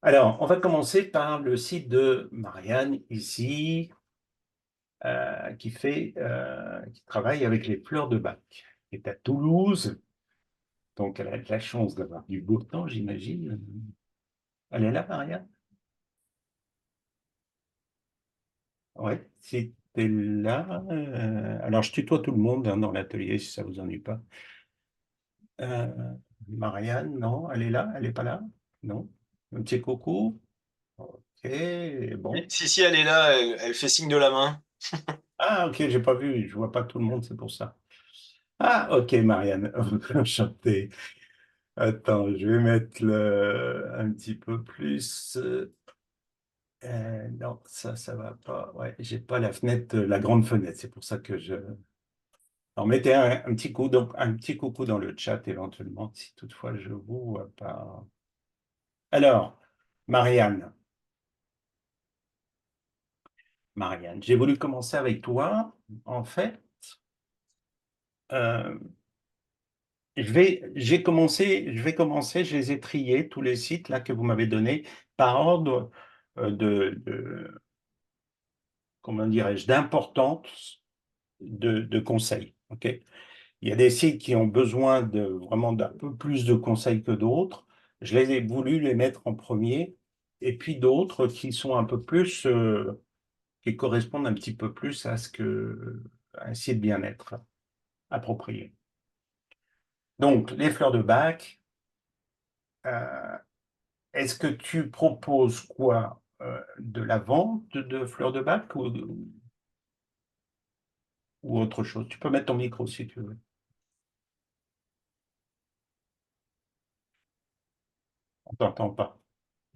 Alors, on va commencer par le site de Marianne ici, qui travaille avec les fleurs de bac, qui est à Toulouse. Donc, elle a de la chance d'avoir du beau temps, j'imagine. Elle est là, Marianne? Oui, si tu es là. Alors, je tutoie tout le monde hein, dans l'atelier, si ça vous ennuie pas. Euh, Marianne, non, elle est là? Elle n'est pas là? Non? Un petit coucou? Ok, bon. Si, elle est là, elle fait signe de la main. Ah, ok, j'ai pas vu, je vois pas tout le monde, c'est pour ça. Ah, ok, Marianne, enchanté. Attends, je vais mettre un petit peu plus. Non, ça va pas. Ouais, j'ai pas la fenêtre, la grande fenêtre. C'est pour ça que je. Alors, mettez un petit coup, donc un petit coucou dans le chat éventuellement, si toutefois je vous vois pas. Alors, Marianne, Marianne, j'ai voulu commencer avec toi. En fait, euh, je vais commencer, je les ai triés, tous les sites là que vous m'avez donnés, par ordre comment dirais-je, d'importance de conseils. Ok. Il y a des sites qui ont besoin vraiment d'un peu plus de conseils que d'autres. Je les ai voulu les mettre en premier, et puis d'autres qui sont un peu plus, qui correspondent un petit peu plus à un site bien-être approprié. Donc, les fleurs de bac. euh, Est-ce que tu proposes quoi? De la vente de fleurs de bac ou autre chose? Tu peux mettre ton micro si tu veux. On t'entend pas.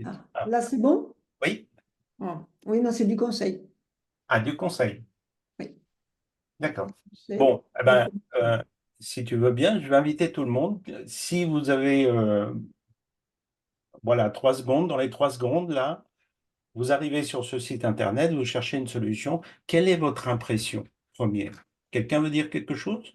Ah, Ah, là, c'est bon? oui? Ah, oui, non, c'est du conseil. Ah, du conseil. Oui, D'accord. c'est Bon, eh ben, si tu veux bien, je vais inviter tout le monde. Si vous avez, voilà, 3 secondes, dans les 3 secondes, là, vous arrivez sur ce site internet, vous cherchez une solution. Quelle est votre impression première? Quelqu'un veut dire quelque chose?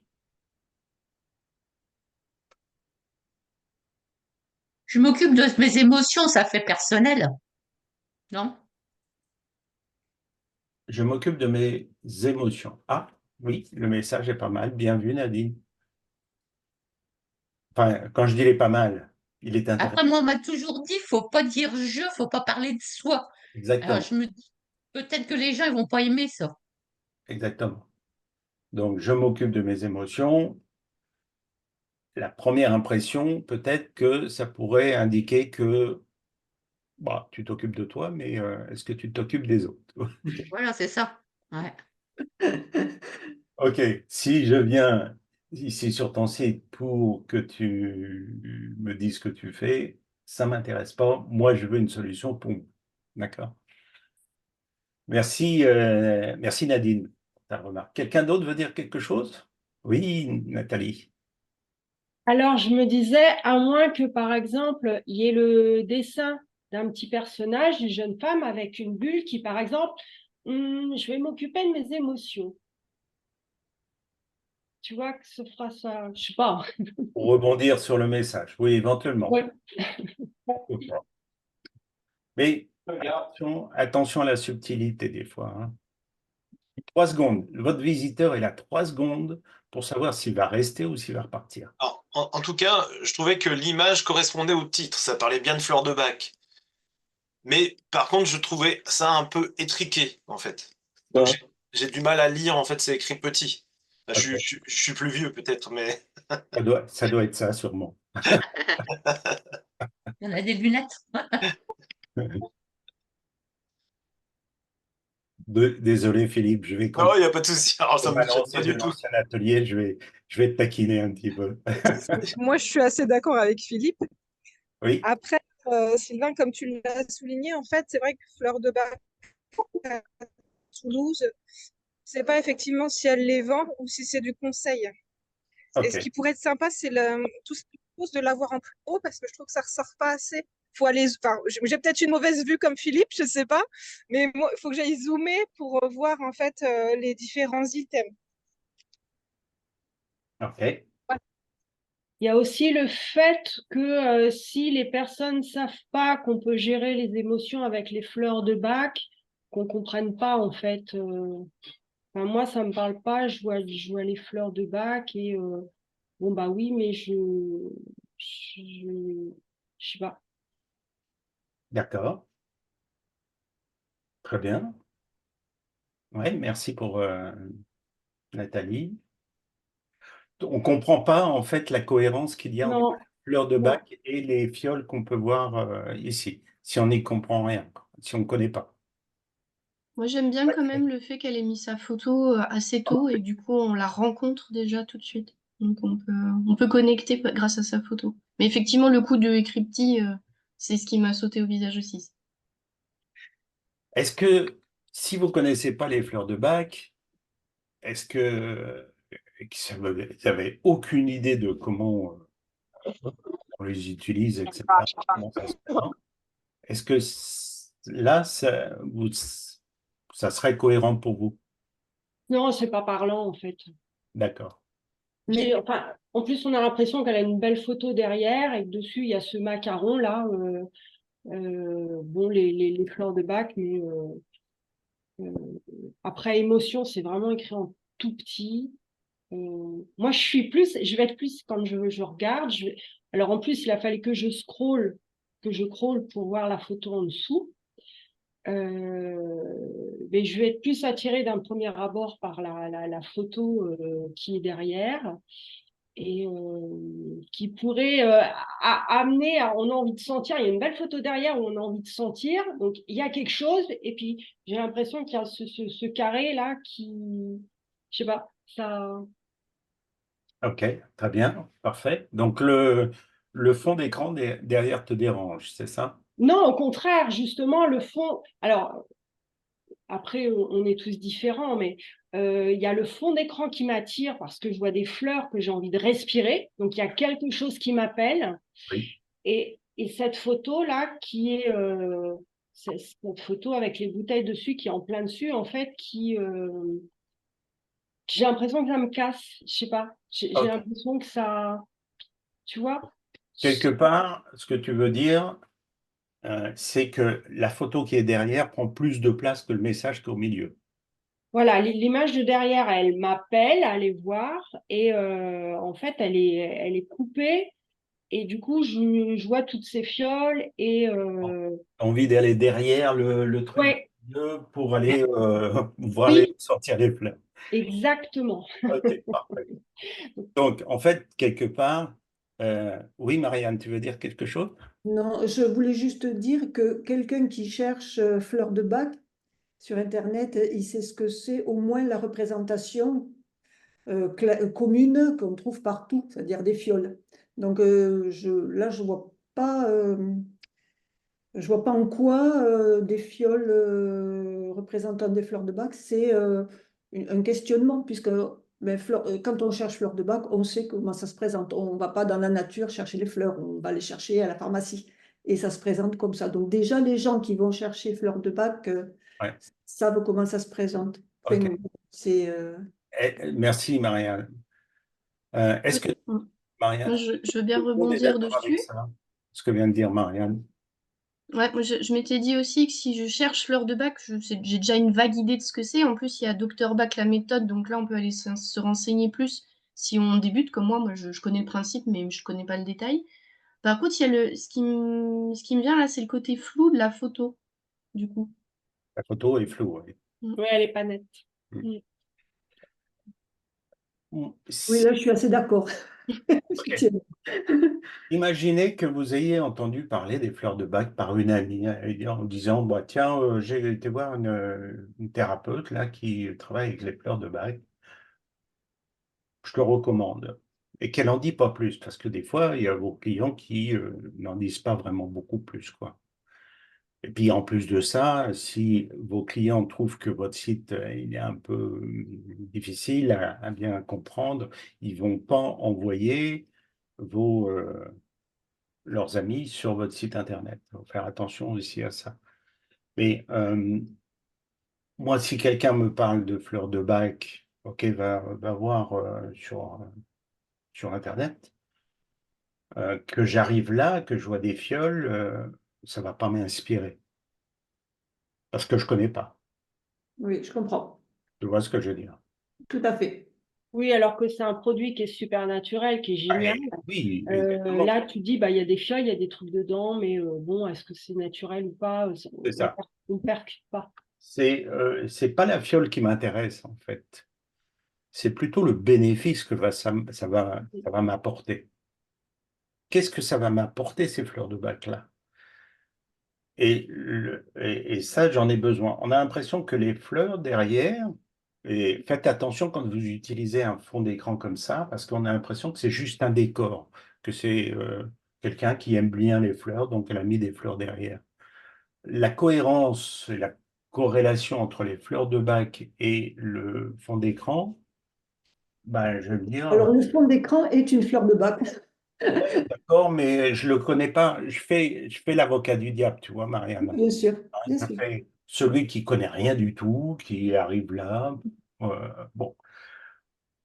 Je m'occupe de mes émotions, ça fait personnel, non? Je m'occupe de mes émotions. Ah, oui, le message est pas mal. Bien vu, Nadine. Enfin, quand je dis il est pas mal, il est intéressant. Après, moi, on m'a toujours dit, faut pas dire je, faut pas parler de soi. Alors, Exactement, je me dis, peut-être que les gens, ils vont pas aimer ça. exactement. Donc, je m'occupe de mes émotions. La première impression, peut-être que ça pourrait indiquer que bah, tu t'occupes de toi, mais est-ce que tu t'occupes des autres? Voilà, c'est ça. Ouais. Ok, si je viens ici sur ton site pour que tu me dises ce que tu fais, ça m'intéresse pas. Moi, je veux une solution pour. D'accord. Merci, merci Nadine pour ta remarque. Quelqu'un d'autre veut dire quelque chose? Oui, Nathalie. Alors, je me disais, à moins que, par exemple, il y ait le dessin d'un petit personnage, une jeune femme avec une bulle qui, par exemple, je vais m'occuper de mes émotions. Tu vois que ce fera ça, je sais pas. Pour rebondir sur le message. Oui, éventuellement. Ouais. Mais attention à la subtilité des fois. Hein. 3 secondes. Votre visiteur est là 3 secondes pour savoir s'il va rester ou s'il va repartir. Alors, en tout cas, je trouvais que l'image correspondait au titre. Ça parlait bien de fleurs de bac. Mais par contre, je trouvais ça un peu étriqué, en fait. Donc Bon, j'ai du mal à lire, en fait, c'est écrit petit. Là, ok. je suis plus vieux, peut-être, mais Ça doit être ça, sûrement. Il y en a des lunettes. Désolé, Philippe, je vais non, continuer il n'y a pas de souci. Alors, de ça me gêne pas balancer de du tout. l'ancien atelier. Je vais te taquiner un petit peu. Moi, je suis assez d'accord avec Philippe. Oui, Après, Sylvain, comme tu l'as souligné, en fait, c'est vrai que Fleur de Bac à Toulouse, c'est pas effectivement si elle les vend ou si c'est du conseil. Et ce ok. qui pourrait être sympa, c'est tout ce qui propose de l'avoir en plus haut parce que je trouve que ça ressort pas assez. Faut aller, enfin, j'ai peut-être une mauvaise vue comme Philippe, je sais pas, mais moi, il faut que j'aille zoomer pour voir en fait les différents items. Ok. Il y a aussi le fait que si les personnes ne savent pas qu'on peut gérer les émotions avec les fleurs de bac, qu'on ne comprenne pas en fait. Enfin, moi, ça ne me parle pas, je vois les fleurs de bac et bon, bah oui, mais je, je sais pas. D'accord, très bien. Ouais, merci pour Nathalie. On ne comprend pas en fait la cohérence qu'il y a entre Non, les fleurs de non. bac et les fioles qu'on peut voir ici, si on n'y comprend rien, quoi, si on ne connaît pas. Moi, j'aime bien quand même le fait qu'elle ait mis sa photo assez tôt et du coup, on la rencontre déjà tout de suite. Donc, on peut connecter grâce à sa photo. Mais effectivement, le coup de Crypti, c'est ce qui m'a sauté au visage aussi. Est-ce que si vous ne connaissez pas les fleurs de bac, est-ce que vous n'avez aucune idée de comment on les utilise, etc., comment ça se présente? Est-ce que là, ça serait cohérent pour vous? Non, c'est pas parlant en fait. D'accord. Mais Enfin, en plus, on a l'impression qu'elle a une belle photo derrière et que dessus, il y a ce macaron là. Bon, les fleurs de bac, mais euh, après émotion, c'est vraiment écrit en tout petit. Moi, je vais être plus quand je regarde. Alors en plus, il a fallu que je scrolle pour voir la photo en dessous. Mais je vais être plus attirée d'un premier abord par la photo qui est derrière et qui pourrait amener on a envie de sentir, il y a une belle photo derrière où on a envie de sentir, donc il y a quelque chose, et puis j'ai l'impression qu'il y a ce carré là qui, je sais pas, ça... Ok, très bien, parfait. Donc le fond d'écran derrière te dérange, c'est ça? Non, au contraire, justement, le fond, alors après on est tous différents, mais il y a le fond d'écran qui m'attire parce que je vois des fleurs que j'ai envie de respirer, donc il y a quelque chose qui m'appelle. Oui. Et cette photo-là, qui est cette photo avec les bouteilles dessus, qui est en plein dessus, en fait, j'ai l'impression que ça me casse. Je sais pas. J'ai Ok. l'impression que ça, tu vois. Quelque part, ce que tu veux dire, c'est que la photo qui est derrière prend plus de place que le message qui est au milieu. Voilà, l'image de derrière, elle m'appelle à aller voir. Et en fait, elle est coupée. Et du coup, je vois toutes ces fioles. Et T'as envie d'aller derrière le truc ouais, pour aller voir oui, sortir les fleurs. exactement. Ok, parfait. Donc, en fait, quelque part, oui, Marianne, tu veux dire quelque chose? non, je voulais juste dire que quelqu'un qui cherche fleur de bac sur Internet, il sait ce que c'est, au moins la représentation commune qu'on trouve partout, c'est-à-dire des fioles. Donc là, je vois pas en quoi des fioles représentant des fleurs de bac, c'est un questionnement, puisque ben, quand on cherche fleurs de bac, on sait comment ça se présente. On ne va pas dans la nature chercher les fleurs, on va les chercher à la pharmacie. Et ça se présente comme ça. Donc déjà, les gens qui vont chercher fleurs de bac Ouais. savent comment ça se présente. Ok. Enfin, c'est... Merci, Marianne. Est-ce que, Moi, Marianne, je veux bien on est rebondir d'accord avec dessus. ça? Ce que vient de dire Marianne. Ouais, moi, je m'étais dit aussi que si je cherche fleur de bac, j'ai déjà une vague idée de ce que c'est. En plus, il y a Docteur Bac, la méthode, donc là, on peut aller se renseigner plus si on débute comme moi. Moi, je connais le principe, mais je connais pas le détail. Par contre, il y a ce qui me vient là, c'est le côté flou de la photo, du coup. La photo est floue. Oui. Mm. Ouais, elle est pas nette. Mm. Mm. Oui, là, je suis assez d'accord. Ok. Effectivement. Imaginez que vous ayez entendu parler des fleurs de bac par une amie en disant, bah, tiens, j'ai été voir une thérapeute là, qui travaille avec les fleurs de bac. Je te recommande. Et qu'elle n'en dit pas plus, parce que des fois, il y a vos clients qui n'en disent pas vraiment beaucoup plus, quoi. Et puis en plus de ça, si vos clients trouvent que votre site il est un peu difficile à bien comprendre, ils vont pas envoyer vos, leurs amis sur votre site internet. Il faut faire attention aussi à ça. Mais moi, si quelqu'un me parle de fleurs de bac, ok, va voir sur internet. que j'arrive là, que je vois des fioles, ça va pas m'inspirer parce que je connais pas. Oui, je comprends. Tu vois ce que je veux dire? Tout à fait. Oui, alors que c'est un produit qui est super naturel, qui est génial. Oui, exactement. Là, tu dis, bah, il y a des fioles, il y a des trucs dedans, mais bon, est-ce que c'est naturel ou pas? C'est ça. On ne percute pas. C'est pas la fiole qui m'intéresse en fait. C'est plutôt le bénéfice que ça va m'apporter. Qu'est-ce que ça va m'apporter ces fleurs de bac-là? Et ça, j'en ai besoin. On a l'impression que les fleurs derrière, et faites attention quand vous utilisez un fond d'écran comme ça, parce qu'on a l'impression que c'est juste un décor, que c'est quelqu'un qui aime bien les fleurs, donc elle a mis des fleurs derrière. La cohérence et la corrélation entre les fleurs de bac et le fond d'écran, ben, je veux dire, Alors, le fond d'écran est une fleur de bac. d'accord, mais je le connais pas. Je fais l'avocat du diable, tu vois, Marianne. Bien sûr, bien Je sûr. fais celui qui connaît rien du tout, qui arrive là. Bon,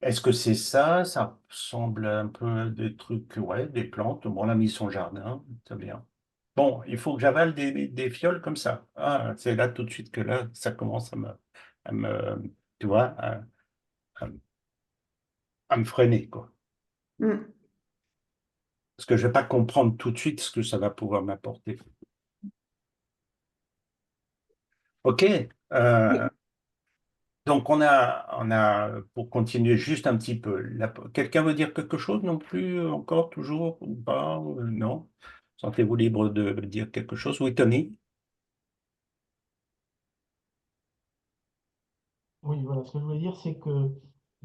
est-ce que c'est ça? Ça semble un peu des trucs, ouais, des plantes. Bon, on a mis son jardin, c'est bien. Bon, il faut que j'avale des fioles comme ça. Ah, c'est là tout de suite que là, ça commence à me, tu vois, à- à me freiner, quoi. Mm. Parce que je vais pas comprendre tout de suite ce que ça va pouvoir m'apporter. OK. Oui. Donc, pour continuer juste un petit peu, quelqu'un veut dire quelque chose non plus, encore, toujours, ou pas? Non? Sentez-vous libre de dire quelque chose? Oui, Tony? Oui, voilà, ce que je voulais dire, c'est que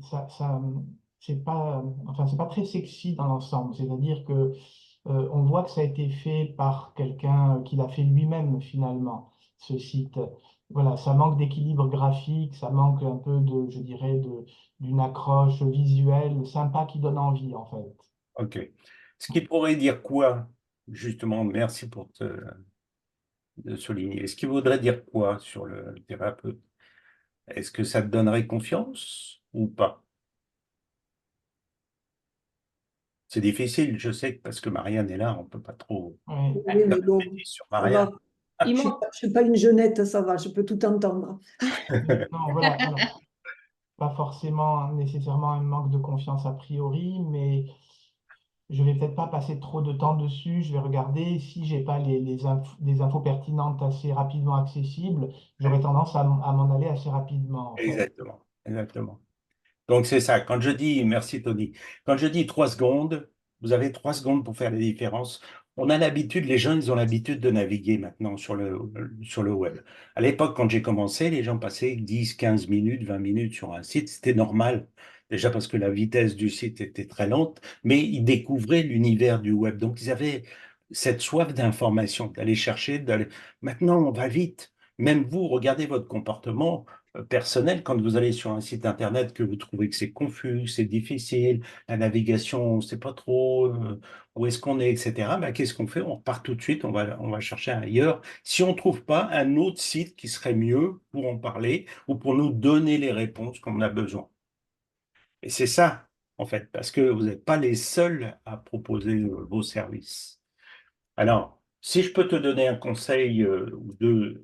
ça, enfin, c'est pas très sexy dans l'ensemble. C'est-à-dire que on voit que ça a été fait par quelqu'un qui l'a fait lui-même finalement, ce site. Voilà, ça manque d'équilibre graphique, ça manque un peu de, je dirais, d'une accroche visuelle sympa qui donne envie en fait. OK. Ce qui pourrait dire quoi, justement, merci de souligner. Ce qui voudrait dire quoi sur le thérapeute? Est-ce que ça te donnerait confiance ou pas? C'est difficile, je sais, parce que Marianne est là, on ne peut pas trop Ouais. Oui, faire mais de bon, bêtises sur ça Marianne. va. Je suis pas une jeunette, ça va, je peux tout entendre. Non, voilà, alors, pas forcément nécessairement un manque de confiance a priori, mais je vais peut-être pas passer trop de temps dessus. Je vais regarder si j'ai pas des infos pertinentes assez rapidement accessibles. J'aurais tendance à m'en aller assez rapidement, en fait. Exactement, exactement. Donc c'est ça. Quand je dis, merci Tony, quand je dis 3 secondes, vous avez 3 secondes pour faire la différence. On a l'habitude, les gens, ils ont l'habitude de naviguer maintenant sur le web. À l'époque, quand j'ai commencé, les gens passaient 10, 15 minutes, 20 minutes sur un site. C'était normal. Déjà parce que la vitesse du site était très lente, mais ils découvraient l'univers du web. Donc ils avaient cette soif d'information, d'aller chercher, d'aller. Maintenant, on va vite. Même vous, regardez votre comportement personnel quand vous allez sur un site internet que vous trouvez que c'est confus, c'est difficile, la navigation, on ne sait pas trop où est-ce qu'on est, etc. Ben, qu'est-ce qu'on fait? On repart tout de suite, on va chercher ailleurs. Si on ne trouve pas un autre site qui serait mieux pour en parler ou pour nous donner les réponses qu'on a besoin. Et c'est ça, en fait, parce que vous n'êtes pas les seuls à proposer vos services. Alors, si je peux te donner un conseil ou deux,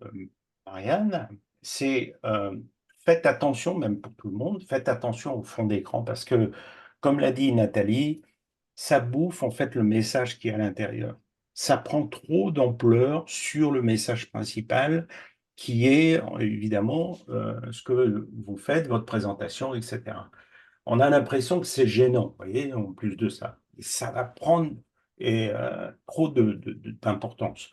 Marianne, c'est faites attention, même pour tout le monde, faites attention au fond d'écran parce que, comme l'a dit Nathalie, ça bouffe en fait le message qui est à l'intérieur. Ça prend trop d'ampleur sur le message principal qui est évidemment ce que vous faites, votre présentation, etc. On a l'impression que c'est gênant, vous voyez, en plus de ça. Et ça va prendre trop d'importance.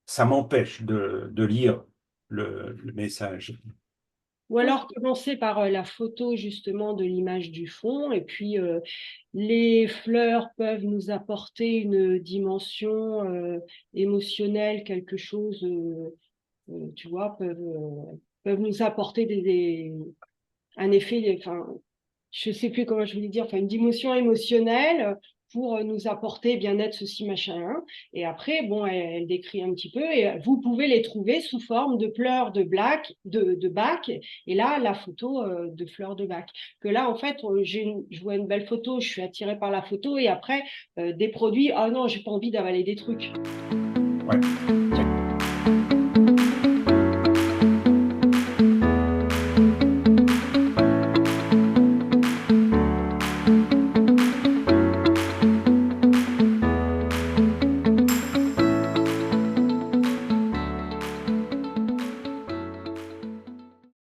Ça m'empêche de lire le message. Ou alors commencer par la photo justement de l'image du fond, et puis les fleurs peuvent nous apporter une dimension émotionnelle, quelque chose, tu vois, peuvent nous apporter un effet, enfin, je sais plus comment je voulais dire, enfin une dimension émotionnelle. pour nous apporter bien-être, ceci, machin, hein. Et après, bon, elle décrit un petit peu, et vous pouvez les trouver sous forme de fleurs de bac, et là, la photo de fleurs de bac. Que là, en fait, je vois une belle photo, je suis attirée par la photo, et après, des produits, oh non, j'ai pas envie d'avaler des trucs. Ouais.